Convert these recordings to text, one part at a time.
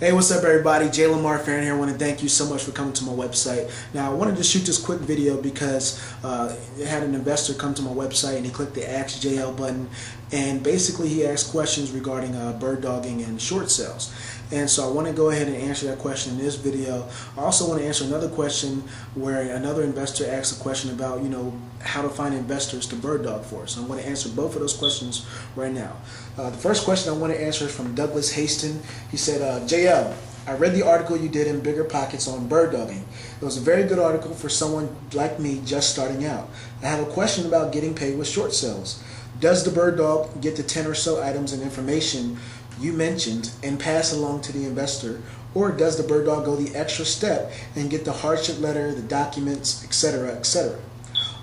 Hey, what's up everybody? Jay Lamar Farron here. I want to thank you so much for coming to my website. Now, I wanted to shoot this quick video because it had an investor come to my website and he clicked the Ask JL button, and basically he asked questions regarding bird dogging and short sales. And so I want to go ahead and answer that question in this video. I also want to answer another question where another investor asked a question about, how to find investors to bird dog for. So I'm going to answer both of those questions right now. The first question I want to answer is from Douglas Haston. He said, JL, I read the article you did in Bigger Pockets on bird dogging. It was a very good article for someone like me just starting out. I have a question about getting paid with short sales. Does the bird dog get the 10 or so items and information you mentioned and pass along to the investor, or does the bird dog go the extra step and get the hardship letter, the documents, etc., etc.?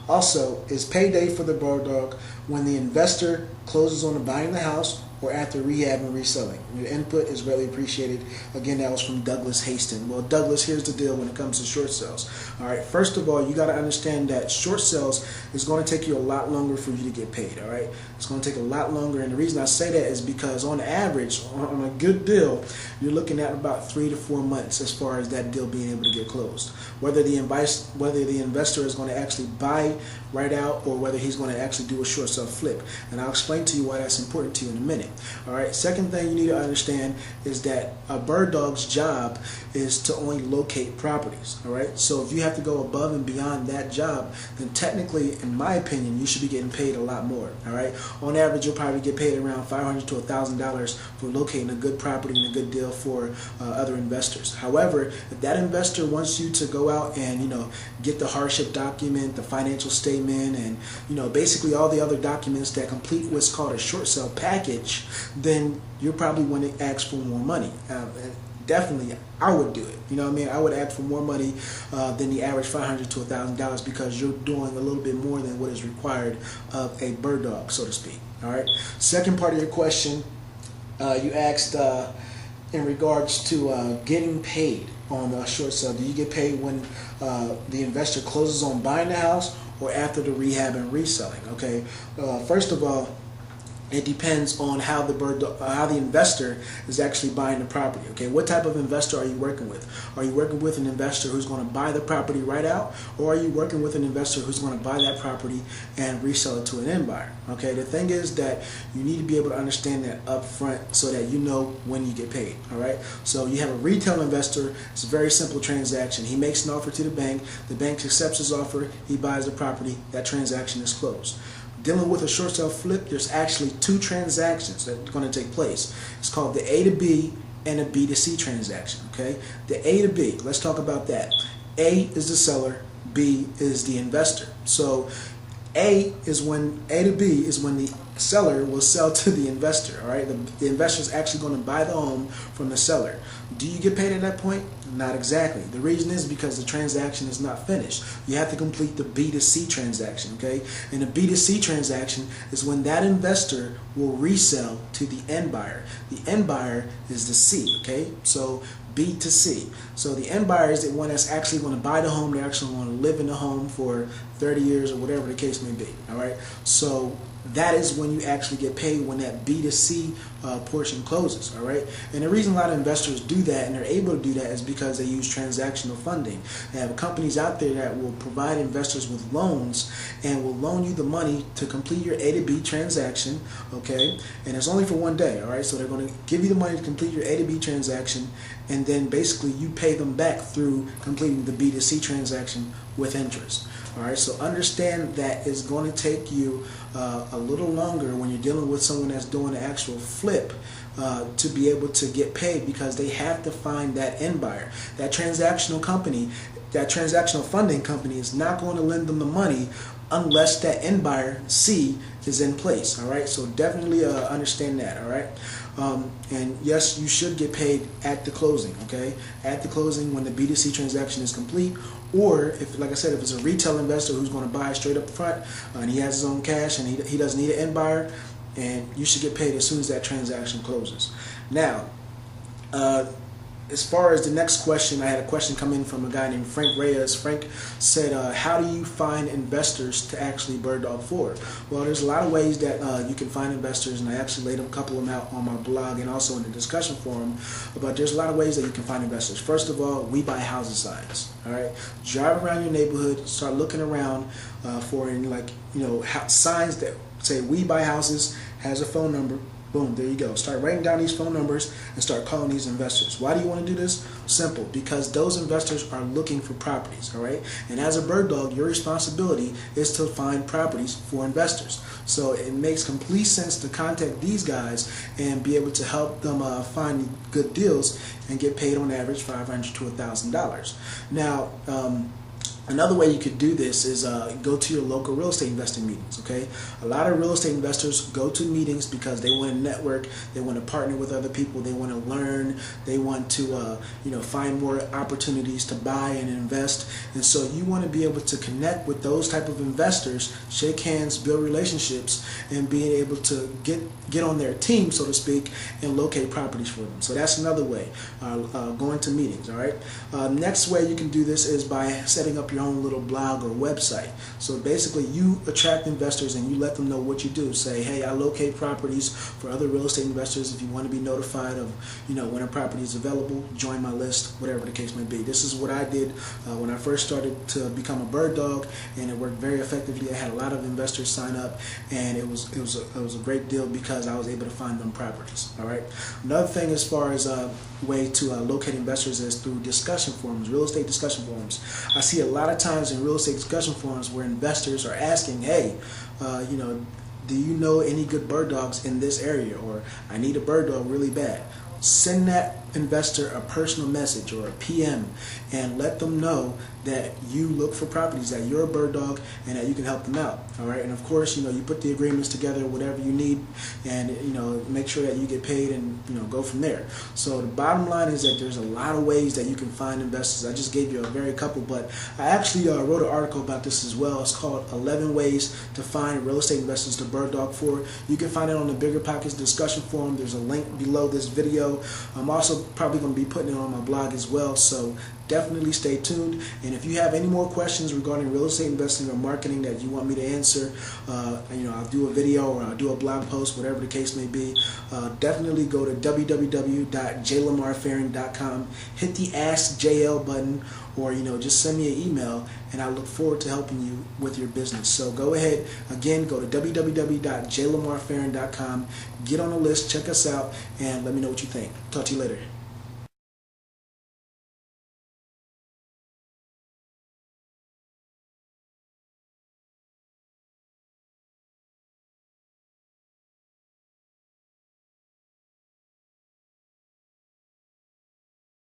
Also, is payday for the bird dog when the investor closes on buying the house or after rehab and reselling? Your input is greatly appreciated. Again, that was from Douglas Haston. Well, Douglas, here's the deal when it comes to short sales. All right, first of all, you got to understand that short sales is going to take you a lot longer for you to get paid. All right, it's going to take a lot longer, and the reason I say that is because on average, on a good deal, you're looking at about 3 to 4 months as far as that deal being able to get closed. Whether the investor is going to actually buy right out or whether he's going to actually do a short sale flip, and I'll explain to you why that's important to you in a minute. All right. Second thing you need to understand is that a bird dog's job is to only locate properties. All right. So if you have to go above and beyond that job, then technically, in my opinion, you should be getting paid a lot more. All right. On average, you'll probably get paid around $500 to $1,000 for locating a good property and a good deal for other investors. However, if that investor wants you to go out and get the hardship document, the financial statement, and basically all the other documents that complete what's called a short sale package, then you're probably going to ask for more money. Definitely, I would do it. You know what I mean? I would ask for more money than the average $500 to $1,000 because you're doing a little bit more than what is required of a bird dog, so to speak. All right. Second part of your question, you asked in regards to getting paid on a short sale. Do you get paid when the investor closes on buying the house or after the rehab and reselling? Okay. First of all, it depends on how the investor is actually buying the property. Okay, what type of investor are you working with? Are you working with an investor who's going to buy the property right out, or are you working with an investor who's going to buy that property and resell it to an end buyer? Okay, the thing is that you need to be able to understand that up front so that you know when you get paid. All right, so you have a retail investor. It's a very simple transaction. He makes an offer to the bank accepts his offer, he buys the property, that transaction is closed. Dealing with a short sale flip, there's actually 2 transactions that are going to take place. It's called the A to B and a B to C transaction. Okay, the A to B, let's talk about that. A is the seller, B is the investor. So A to B is when the seller will sell to the investor. All right, the investor is actually going to buy the home from the seller. Do you get paid at that point? Not exactly. The reason is because the transaction is not finished. You have to complete the B to C transaction. Okay, and the B to C transaction is when that investor will resell to the end buyer. The end buyer is the C. Okay, so B to C. So the end buyer is the one that's actually going to buy the home. They're actually going to live in the home for 30 years or whatever the case may be. All right. So that is when you actually get paid, when that B to C portion closes. All right. And the reason a lot of investors do that and they're able to do that is because they use transactional funding. They have companies out there that will provide investors with loans and will loan you the money to complete your A to B transaction. Okay. And it's only for one day. All right. So they're going to give you the money to complete your A to B transaction, and then basically you pay them back through completing the B to C transaction with interest. All right, so understand that it's going to take you a little longer when you're dealing with someone that's doing an actual flip to be able to get paid, because they have to find that end buyer. That transactional company, that transactional funding company is not going to lend them the money unless that end buyer, C, is in place. All right, so definitely understand that. All right, and yes, you should get paid at the closing. Okay, at the closing when the B2C transaction is complete, or if, like I said, if it's a retail investor who's going to buy straight up front and he has his own cash and he doesn't need an end buyer, and you should get paid as soon as that transaction closes. Now, as far as the next question, I had a question come in from a guy named Frank Reyes. Frank said, how do you find investors to actually Birddog for? Well, there's a lot of ways that you can find investors, and I actually laid a couple of them out on my blog and also in the discussion forum. But there's a lot of ways that you can find investors. First of all, we buy houses signs. All right, drive around your neighborhood, start looking around for signs that say we buy houses, has a phone number. Boom, there you go. Start writing down these phone numbers and start calling these investors. Why do you want to do this? Simple, because those investors are looking for properties, all right? And as a Birddog, your responsibility is to find properties for investors. So it makes complete sense to contact these guys and be able to help them find good deals and get paid on average $500 to $1,000. Now, another way you could do this is go to your local real estate investing meetings, okay? A lot of real estate investors go to meetings because they want to network, they want to partner with other people, they want to learn, they want to find more opportunities to buy and invest. And so you want to be able to connect with those type of investors, shake hands, build relationships, and being able to get on their team, so to speak, and locate properties for them. So that's another way, going to meetings, all right? Next way you can do this is by setting up your own little blog or website. So basically you attract investors and you let them know what you do. Say, hey, I locate properties for other real estate investors. If you want to be notified of when a property is available, join my list, whatever the case may be. This is what I did when I first started to become a Birddog, and it worked very effectively. I had a lot of investors sign up, and it was a great deal because I was able to find them properties. All right. Another thing as far as a way to locate investors is through discussion forums, real estate discussion forums. I see a lot of times in real estate discussion forums where investors are asking, hey, do you know any good Birddogs in this area, or I need a Birddog really bad. Send that investor a personal message or a PM and let them know that you look for properties, that you're a Birddog, and that you can help them out. All right, and of course, you put the agreements together, whatever you need, and make sure that you get paid, and go from there. So the bottom line is that there's a lot of ways that you can find investors. I just gave you a very couple, but I actually wrote an article about this as well. It's called 11 Ways to Find Real Estate Investors to Birddog For. You can find it on the Bigger Pockets discussion forum. There's a link below this video. I'm also probably going to be putting it on my blog as well, so definitely stay tuned. And if you have any more questions regarding real estate investing or marketing that you want me to answer, I'll do a video or I'll do a blog post, whatever the case may be. Definitely go to www.jlamarfaring.com, hit the Ask JL button, or just send me an email, and I look forward to helping you with your business. So go ahead, again, go to www.jlamarfaring.com, get on the list, check us out, and let me know what you think. Talk to you later.